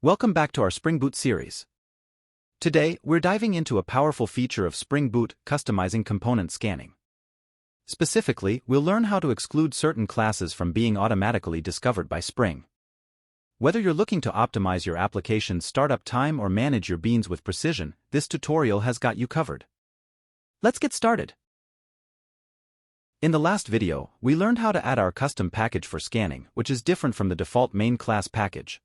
Welcome back to our Spring Boot series. Today, we're diving into a powerful feature of Spring Boot, customizing component scanning. Specifically, we'll learn how to exclude certain classes from being automatically discovered by Spring. Whether you're looking to optimize your application's startup time or manage your beans with precision, this tutorial has got you covered. Let's get started. In the last video, we learned how to add our custom package for scanning, which is different from the default main class package.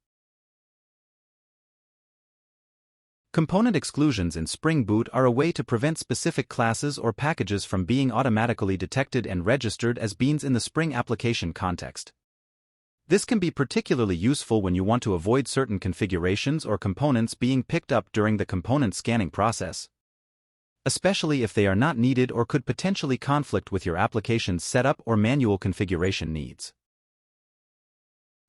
Component exclusions in Spring Boot are a way to prevent specific classes or packages from being automatically detected and registered as beans in the Spring application context. This can be particularly useful when you want to avoid certain configurations or components being picked up during the component scanning process, especially if they are not needed or could potentially conflict with your application's setup or manual configuration needs.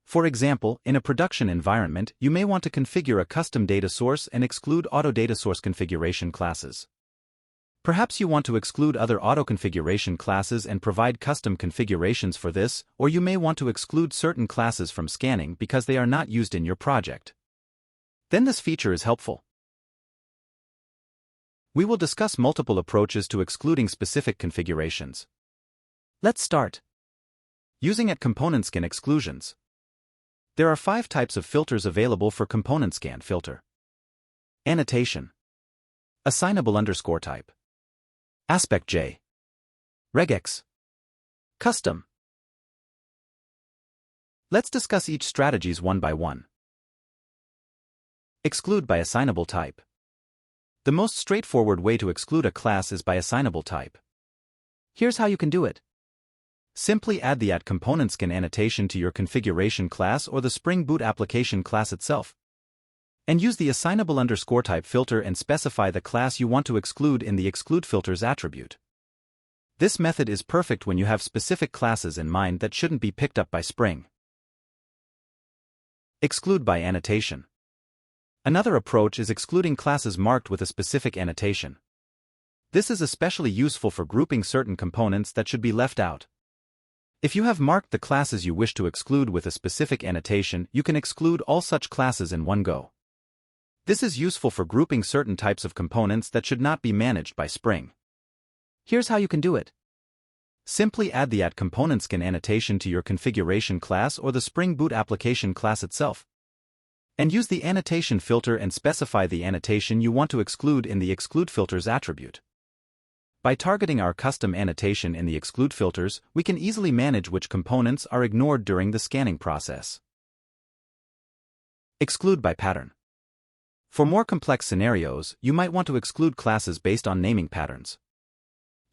For example, in a production environment, you may want to configure a custom data source and exclude auto data source configuration classes. Perhaps you want to exclude other auto configuration classes and provide custom configurations for this, or you may want to exclude certain classes from scanning because they are not used in your project. Then this feature is helpful. We will discuss multiple approaches to excluding specific configurations. Let's start. Using component scan exclusions. There are 5 types of filters available for component scan filter: annotation, assignable _type, aspect J, regex, custom. Let's discuss each strategies one by one. Exclude by assignable type. The most straightforward way to exclude a class is by assignable type. Here's how you can do it. Simply add the @component scan annotation to your configuration class or the Spring Boot application class itself, and use the assignable _type filter and specify the class you want to exclude in the excludeFilters attribute. This method is perfect when you have specific classes in mind that shouldn't be picked up by Spring. Exclude by annotation. Another approach is excluding classes marked with a specific annotation. This is especially useful for grouping certain components that should be left out. If you have marked the classes you wish to exclude with a specific annotation, you can exclude all such classes in one go. This is useful for grouping certain types of components that should not be managed by Spring. Here's how you can do it. Simply add the @component scan annotation to your configuration class or the Spring Boot application class itself, and use the annotation filter and specify the annotation you want to exclude in the excludeFilters attribute. By targeting our custom annotation in the excludeFilters, we can easily manage which components are ignored during the scanning process. Exclude by pattern. For more complex scenarios, you might want to exclude classes based on naming patterns.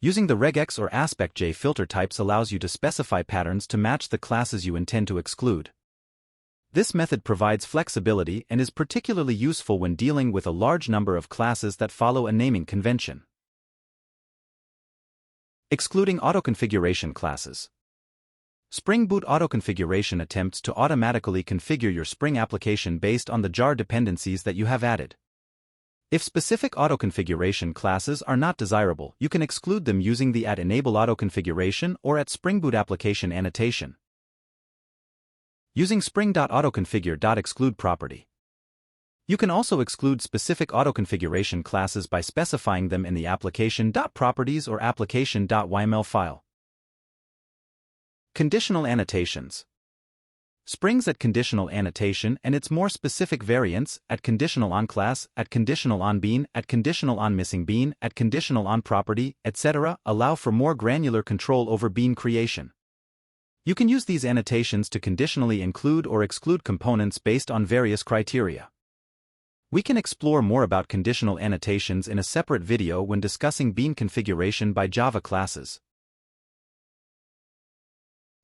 Using the regex or aspect J filter types allows you to specify patterns to match the classes you intend to exclude. This method provides flexibility and is particularly useful when dealing with a large number of classes that follow a naming convention. Excluding auto-configuration classes. Spring Boot auto-configuration attempts to automatically configure your Spring application based on the jar dependencies that you have added. If specific auto-configuration classes are not desirable, you can exclude them using the @enable auto-configuration or @Spring Boot application annotation. Using spring.autoconfigure.exclude property. You can also exclude specific auto-configuration classes by specifying them in the application.properties or application.yml file. Conditional annotations. Spring's @conditional annotation and its more specific variants, @conditional onClass, @conditional onBean, @conditional onMissingBean, @conditional onProperty, etc., allow for more granular control over bean creation. You can use these annotations to conditionally include or exclude components based on various criteria. We can explore more about conditional annotations in a separate video when discussing bean configuration by Java classes.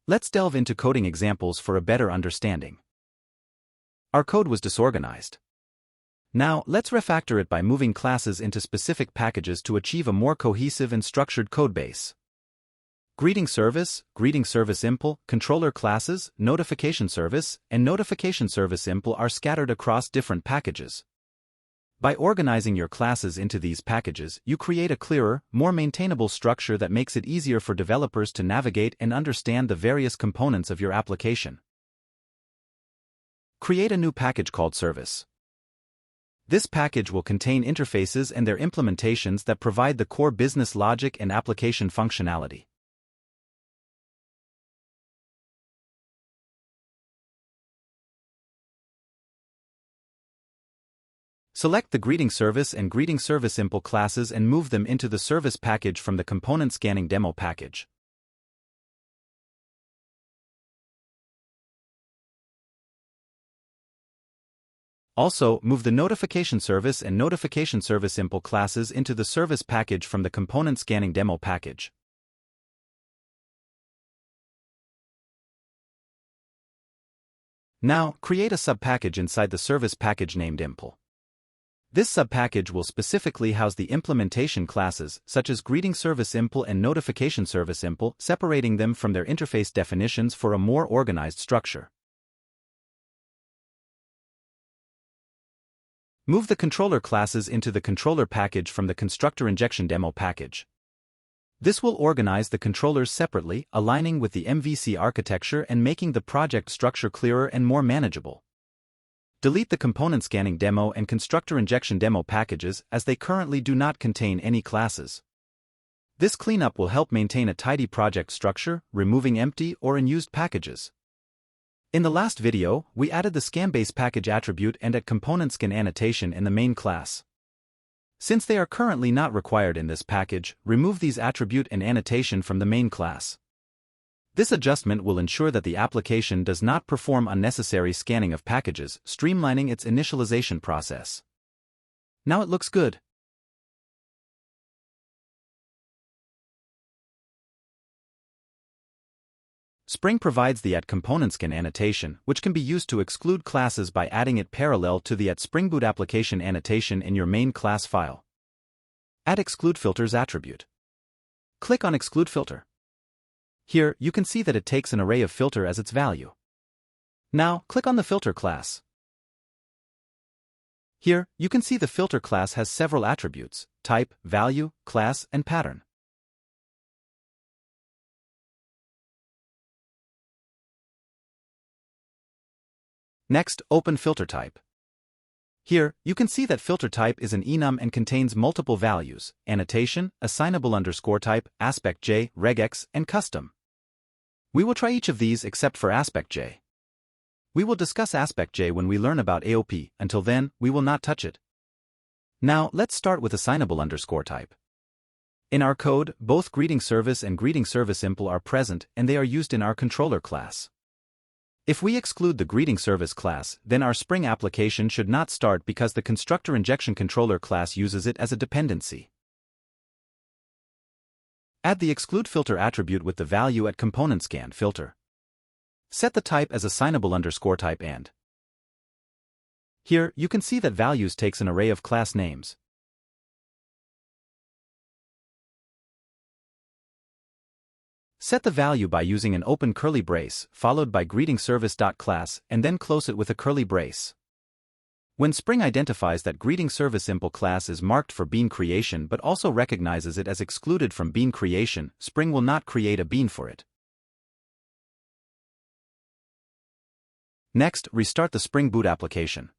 Let's delve into coding examples for a better understanding. Our code was disorganized. Now, let's refactor it by moving classes into specific packages to achieve a more cohesive and structured codebase. Greeting service impl, controller classes, notification service, and notification service impl are scattered across different packages. By organizing your classes into these packages, you create a clearer, more maintainable structure that makes it easier for developers to navigate and understand the various components of your application. create a new package called service. This package will contain interfaces and their implementations that provide the core business logic and application functionality. Select the greeting service and greeting service impl classes and move them into the service package from the component scanning demo package. Also, move the notification service and notification service impl classes into the service package from the component scanning demo package. Now, create a subpackage inside the service package named impl. This subpackage will specifically house the implementation classes, such as greeting service impl and notification service impl, separating them from their interface definitions for a more organized structure. Move the controller classes into the controller package from the constructor injection demo package. This will organize the controllers separately, aligning with the MVC architecture and making the project structure clearer and more manageable. Delete the component scanning demo and constructor injection demo packages as they currently do not contain any classes. This cleanup will help maintain a tidy project structure, removing empty or unused packages. In the last video, we added the scanBase package attribute and at component scan annotation in the main class. Since they are currently not required in this package, remove these attribute and annotation from the main class. This adjustment will ensure that the application does not perform unnecessary scanning of packages, streamlining its initialization process. Now it looks good. Spring provides the @ComponentScan annotation, which can be used to exclude classes by adding it parallel to the @Spring Boot application annotation in your main class file. Add excludeFilters attribute. Click on excludeFilter. Here, you can see that it takes an array of filter as its value. Now, click on the filter class. Here, you can see the filter class has several attributes: type, value, class, and pattern. Next, open FilterType. Here, you can see that FilterType is an enum and contains multiple values: annotation, assignable_type, aspect_j, regex, and custom. We will try each of these except for aspect_j. We will discuss aspect_j when we learn about AOP. Until then, we will not touch it. Now, let's start with assignable_type. In our code, both greeting service and greeting service impl are present, and they are used in our controller class. If we exclude the greeting service class, then our Spring application should not start because the constructor injection controller class uses it as a dependency. Add the excludeFilter attribute with the value at ComponentScan filter. Set the type as assignable_type and. Here, you can see that values takes an array of class names. Set the value by using an open curly brace, followed by greetingService.class, and then close it with a curly brace. When Spring identifies that greeting service impl class is marked for bean creation but also recognizes it as excluded from bean creation, Spring will not create a bean for it. Next, restart the Spring Boot application.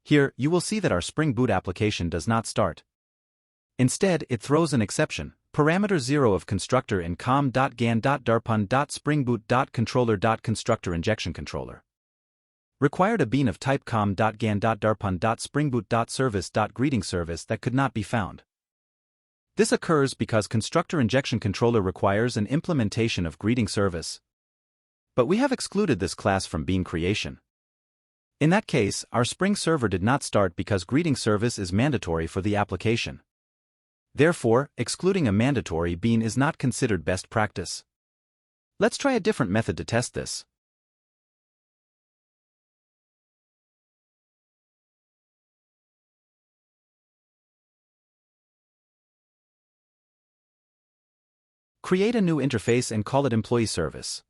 Here, you will see that our Spring Boot application does not start. Instead, it throws an exception: parameter 0 of constructor in com.gan.darpun.springboot.controller.constructor injection controller. Required a bean of type com.gan.darpun.springboot.service.greetingService that could not be found. This occurs because constructor injection controller requires an implementation of greeting service. But we have excluded this class from bean creation. In that case, our Spring server did not start because greeting service is mandatory for the application. Therefore, excluding a mandatory bean is not considered best practice. Let's try a different method to test this. Create a new interface and call it employee service.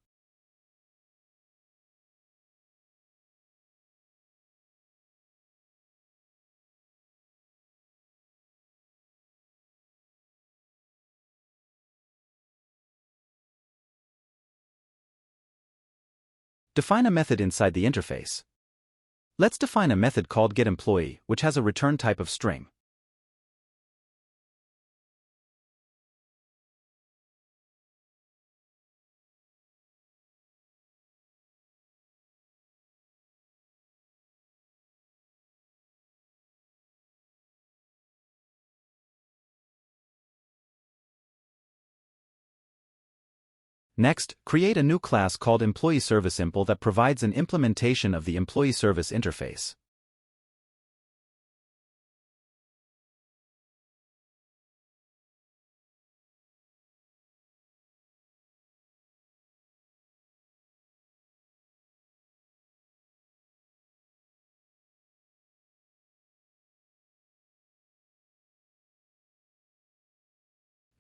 Define a method inside the interface. Let's define a method called getEmployee, which has a return type of string. Next, create a new class called EmployeeServiceImpl that provides an implementation of the employee service interface.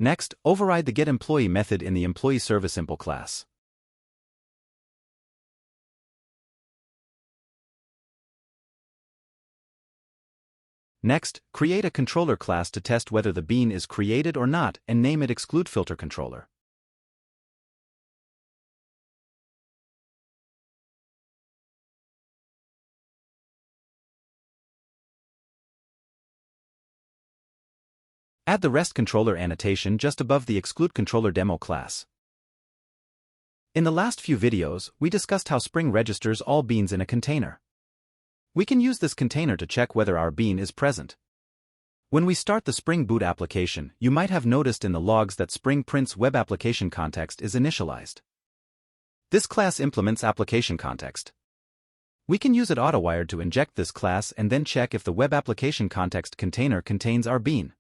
Next, override the getEmployee method in the EmployeeServiceImpl class. Next, create a controller class to test whether the bean is created or not and name it excludeFilterController. Add the REST controller annotation just above the excludeController demo class. In the last few videos, we discussed how Spring registers all beans in a container. We can use this container to check whether our bean is present. When we start the Spring Boot application, you might have noticed in the logs that Spring prints web application context is initialized. This class implements application context. We can use it autowired to inject this class and then check if the web application context container contains our bean.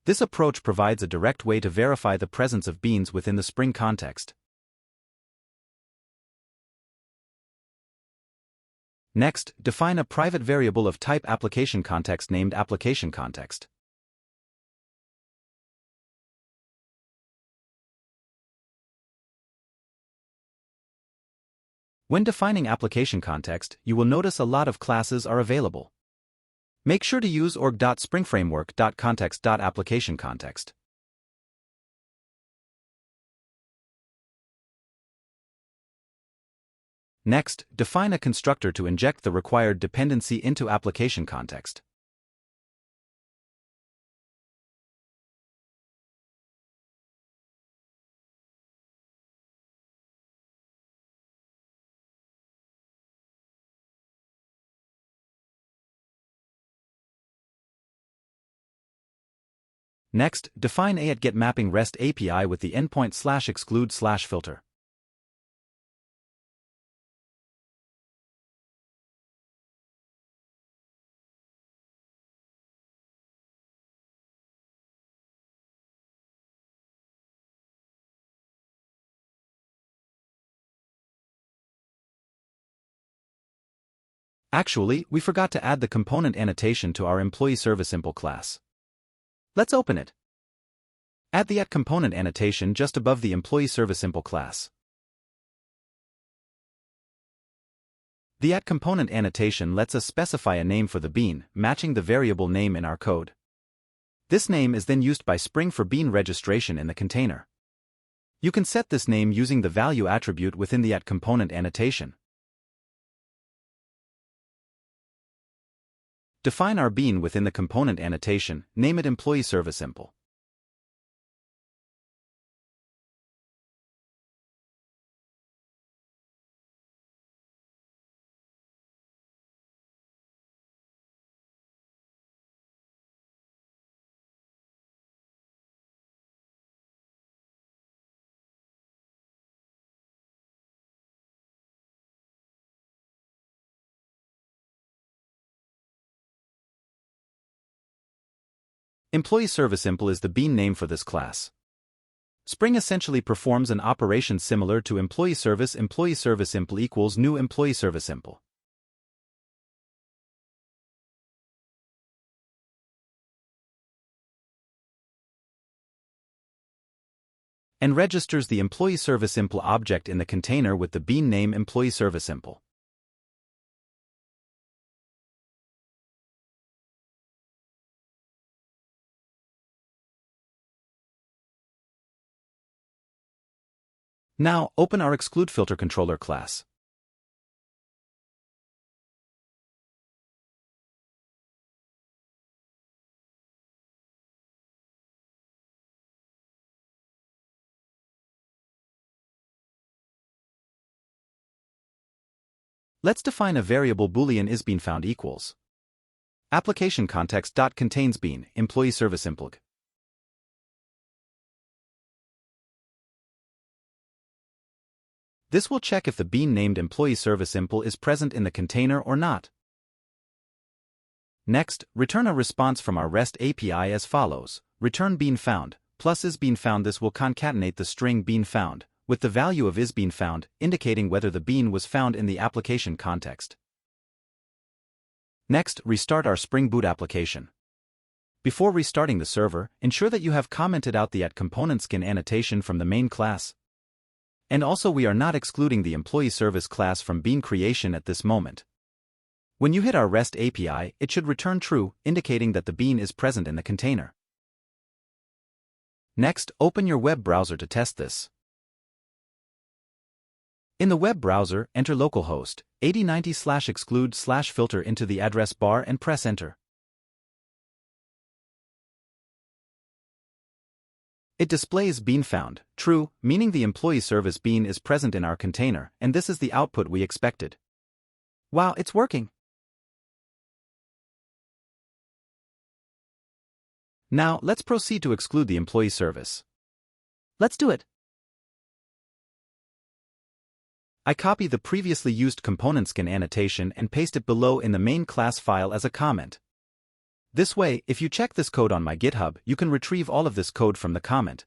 This approach provides a direct way to verify the presence of beans within the Spring context. Next, define a private variable of type applicationContext named applicationContext. When defining applicationContext, you will notice a lot of classes are available. Make sure to use org.springframework.context.applicationContext. Next, define a constructor to inject the required dependency into application context. Next, define a @getMapping REST API with the endpoint/exclude/filter. Actually, we forgot to add the component annotation to our EmployeeServiceImpl class. Let's open it. Add the @component annotation just above the EmployeeServiceImpl class. The @component annotation lets us specify a name for the bean, matching the variable name in our code. This name is then used by Spring for bean registration in the container. You can set this name using the value attribute within the @component annotation. Define our bean within the component annotation, name it EmployeeServiceImpl. EmployeeServiceImpl is the bean name for this class. Spring essentially performs an operation similar to EmployeeServiceImpl equals new EmployeeServiceImpl. And registers the EmployeeServiceImpl object in the container with the bean name EmployeeServiceImpl. Now, open our excludeFilterController class. Let's define a variable boolean isBeanFound equals application context dot contains bean employee service impl. This will check if the bean named employee service impl is present in the container or not. Next, return a response from our REST API as follows: return bean found plus isBeanFound. This will concatenate the string bean found with the value of isBeanFound, indicating whether the bean was found in the application context. Next, restart our Spring Boot application. Before restarting the server, ensure that you have commented out the @ComponentSkin annotation from the main class. And also, we are not excluding the employee service class from bean creation at this moment. When you hit our REST API, it should return true, indicating that the bean is present in the container. Next, open your web browser to test this. In the web browser, enter localhost 8090/exclude/filter into the address bar and press enter. It displays bean found true, meaning the employee service bean is present in our container, and this is the output we expected. Wow, it's working! Now, let's proceed to exclude the employee service. Let's do it. I copy the previously used ComponentSkin annotation and paste it below in the main class file as a comment. This way, if you check this code on my GitHub, you can retrieve all of this code from the comment.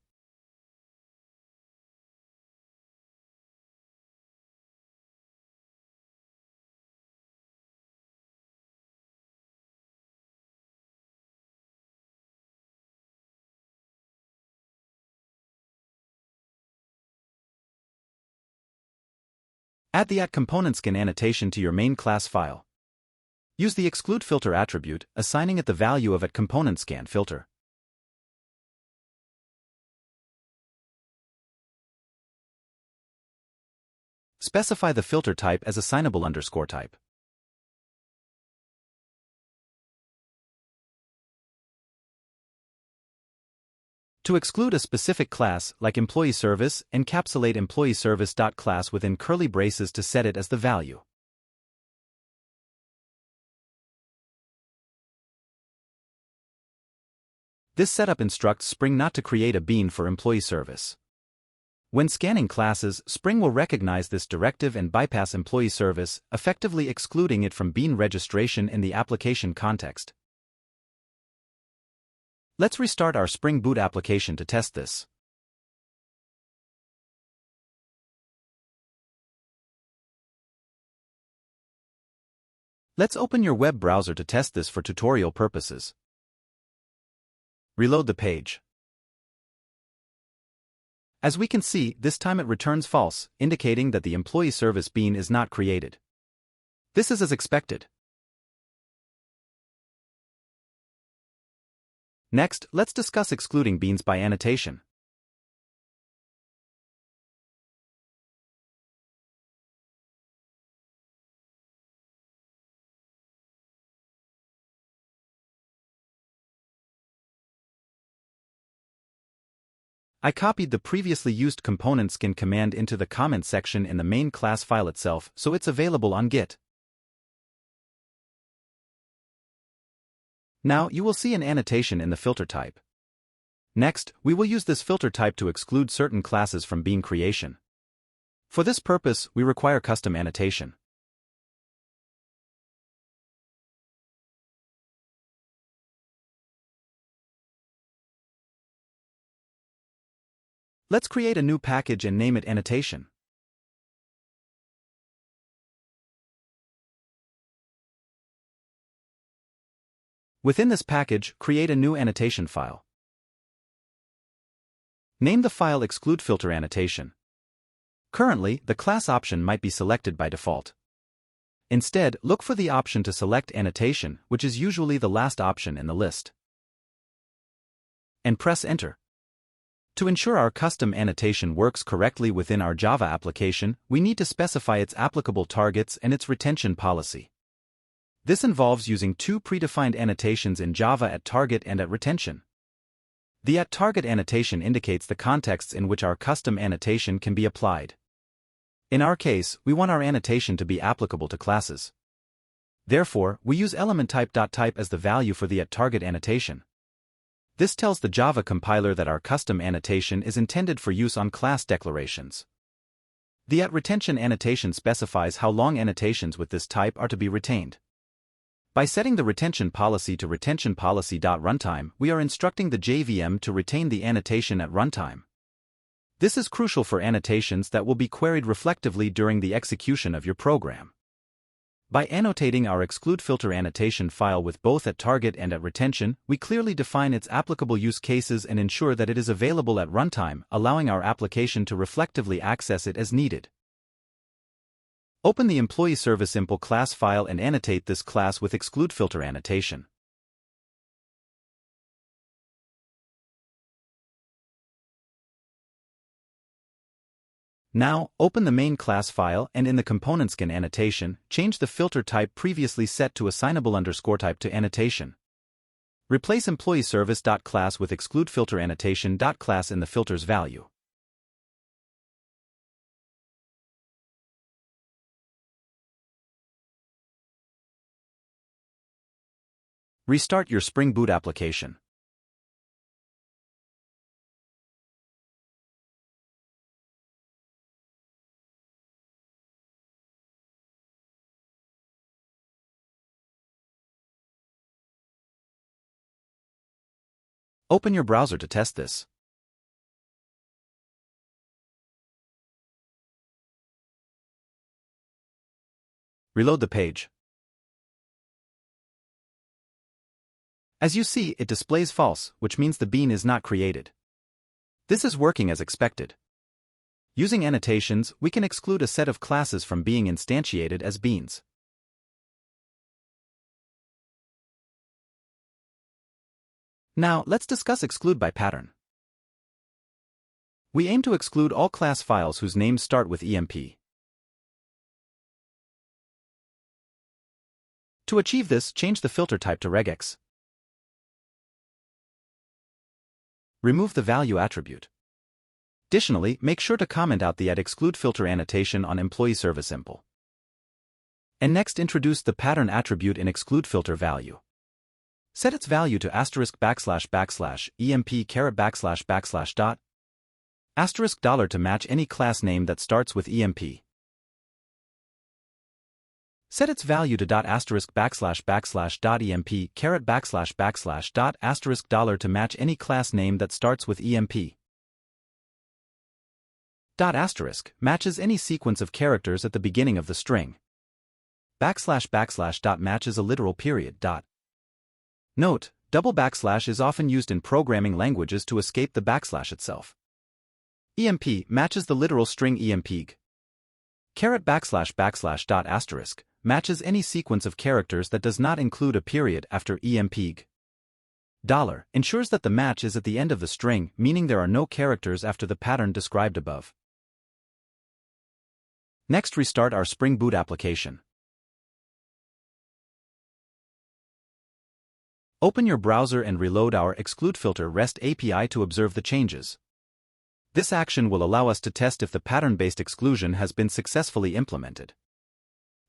Add the @ComponentSkin annotation to your main class file. Use the exclude filter attribute, assigning it the value of @ComponentScan filter. Specify the filter type as assignable _type. To exclude a specific class, like employee service, encapsulate employee service.class within curly braces to set it as the value. This setup instructs Spring not to create a bean for employee service. When scanning classes, Spring will recognize this directive and bypass employee service, effectively excluding it from bean registration in the application context. Let's restart our Spring Boot application to test this. Let's open your web browser to test this for tutorial purposes. Reload the page. As we can see, this time it returns false, indicating that the employee service bean is not created. This is as expected. Next, let's discuss excluding beans by annotation. I copied the previously used ComponentSkin command into the comment section in the main class file itself, so it's available on Git. Now, you will see an annotation in the filter type. Next, we will use this filter type to exclude certain classes from bean creation. For this purpose, we require custom annotation. Let's create a new package and name it Annotation. Within this package, create a new annotation file. Name the file excludeFilter annotation. Currently, the class option might be selected by default. Instead, look for the option to select annotation, which is usually the last option in the list. And press Enter. To ensure our custom annotation works correctly within our Java application, we need to specify its applicable targets and its retention policy. This involves using two predefined annotations in Java @target and @retention. The @target annotation indicates the contexts in which our custom annotation can be applied. In our case, we want our annotation to be applicable to classes. Therefore, we use element_type as the value for the @target annotation. This tells the Java compiler that our custom annotation is intended for use on class declarations. The @retention annotation specifies how long annotations with this type are to be retained. By setting the retention policy to retention_policy.runtime, we are instructing the JVM to retain the annotation at runtime. This is crucial for annotations that will be queried reflectively during the execution of your program. By annotating our excludeFilter annotation file with both @target and @retention, we clearly define its applicable use cases and ensure that it is available at runtime, allowing our application to reflectively access it as needed. Open the employee service impl class file and annotate this class with excludeFilter annotation. Now, open the main class file and in the component skin annotation, change the filter type previously set to assignable_type to annotation. Replace employeeService.class with excludeFilter annotation.class in the filters value. Restart your Spring Boot application. Open your browser to test this. Reload the page. As you see, it displays false, which means the bean is not created. This is working as expected. Using annotations, we can exclude a set of classes from being instantiated as beans. Now, let's discuss exclude by pattern. We aim to exclude all class files whose names start with emp. To achieve this, change the filter type to regex. Remove the value attribute. Additionally, make sure to comment out the @excludeFilter annotation on employee service impl. And next introduce the pattern attribute in excludeFilter value. Set its value to ***emp $dot $$ to match any class name that starts with emp. Set its value to .****.emp $.*$ to match any class name that starts with emp. .** matches any sequence of characters at the beginning of the string. \\. Matches a literal period. Note, double backslash is often used in programming languages to escape the backslash itself. Emp matches the literal string empg. ****. Matches any sequence of characters that does not include a period after empg. Ensures that the match is at the end of the string, meaning there are no characters after the pattern described above. Next, restart our Spring Boot application. Open your browser and reload our excludeFilter REST API to observe the changes. This action will allow us to test if the pattern-based exclusion has been successfully implemented.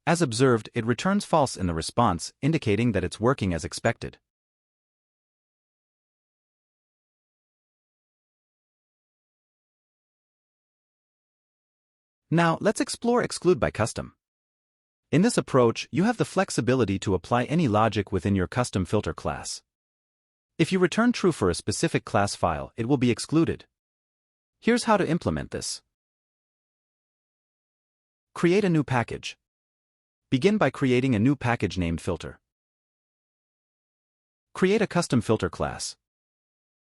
As observed, it returns false in the response, indicating that it's working as expected. Now, let's explore Exclude by custom. In this approach, you have the flexibility to apply any logic within your custom filter class. If you return true for a specific class file, it will be excluded. Here's how to implement this. Create a new package. Begin by creating a new package named filter. Create a custom filter class.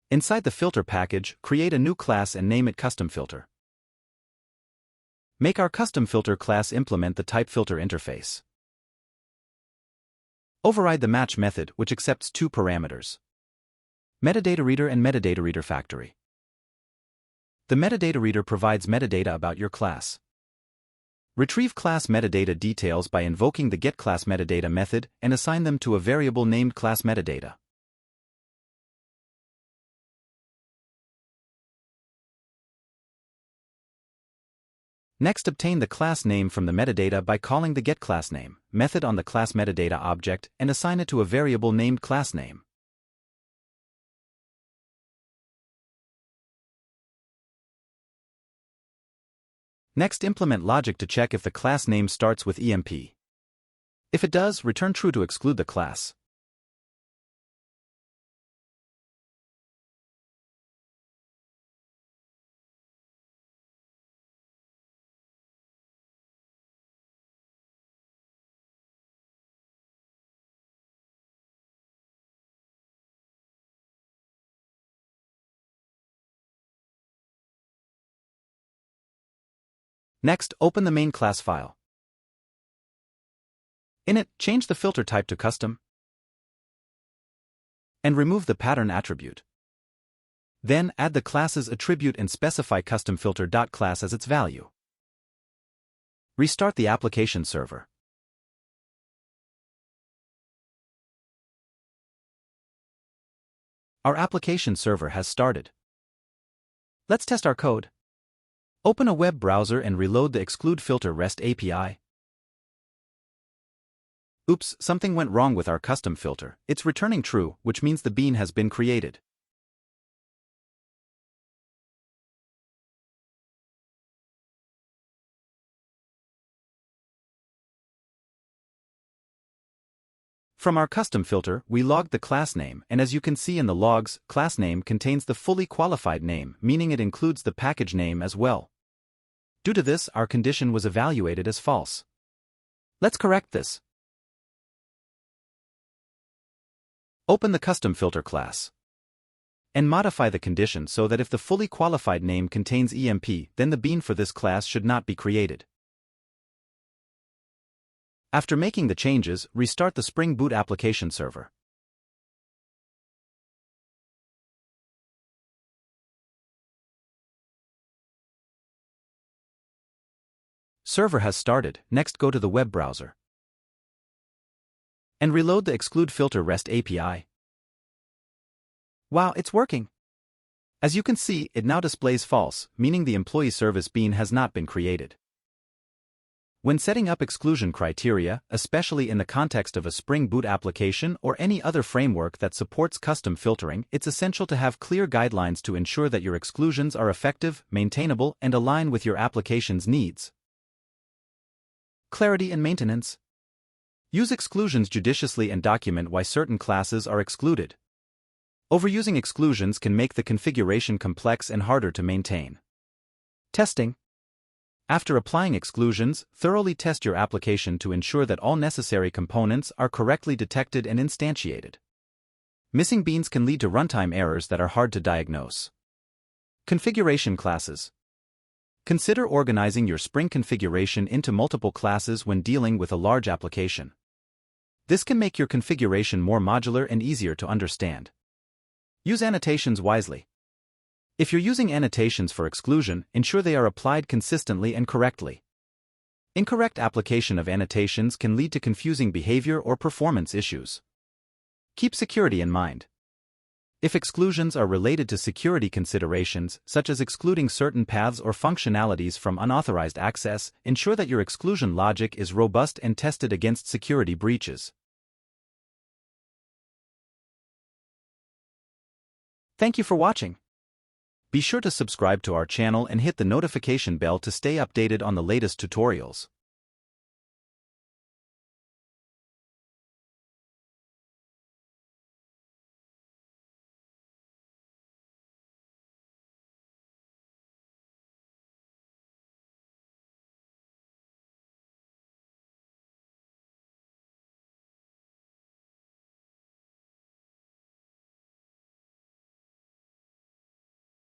Inside the filter package, create a new class and name it custom filter. Make our custom filter class implement the type filter interface. Override the match method, which accepts two parameters: metadata reader and metadata reader factory. The metadata reader provides metadata about your class. Retrieve class metadata details by invoking the getClassMetadata method and assign them to a variable named classMetadata. Next, obtain the class name from the metadata by calling the getClassName method on the class metadata object and assign it to a variable named className. Next, implement logic to check if the class name starts with emp. If it does, return true to exclude the class. Next, open the main class file. In it, change the filter type to custom and remove the pattern attribute. Then, add the class's attribute and specify customFilter.class as its value. Restart the application server. Our application server has started. Let's test our code. Open a web browser and reload the excludeFilter REST API. Oops, something went wrong with our custom filter. It's returning true, which means the bean has been created. From our custom filter, we logged the class name, and as you can see in the logs, class name contains the fully qualified name, meaning it includes the package name as well. Due to this, our condition was evaluated as false. Let's correct this. Open the custom filter class and modify the condition so that if the fully qualified name contains emp, then the bean for this class should not be created. After making the changes, restart the Spring Boot application server. Server has started. Next, go to the web browser and reload the excludeFilter REST API. Wow, it's working! As you can see, it now displays false, meaning the employee service bean has not been created. When setting up exclusion criteria, especially in the context of a Spring Boot application or any other framework that supports custom filtering, it's essential to have clear guidelines to ensure that your exclusions are effective, maintainable, and align with your application's needs. Clarity and maintenance. Use exclusions judiciously and document why certain classes are excluded. Overusing exclusions can make the configuration complex and harder to maintain. Testing. After applying exclusions, thoroughly test your application to ensure that all necessary components are correctly detected and instantiated. Missing beans can lead to runtime errors that are hard to diagnose. Configuration classes. Consider organizing your Spring configuration into multiple classes when dealing with a large application. This can make your configuration more modular and easier to understand. Use annotations wisely. If you're using annotations for exclusion, ensure they are applied consistently and correctly. Incorrect application of annotations can lead to confusing behavior or performance issues. Keep security in mind. If exclusions are related to security considerations, such as excluding certain paths or functionalities from unauthorized access, ensure that your exclusion logic is robust and tested against security breaches. Thank you for watching. Be sure to subscribe to our channel and hit the notification bell to stay updated on the latest tutorials.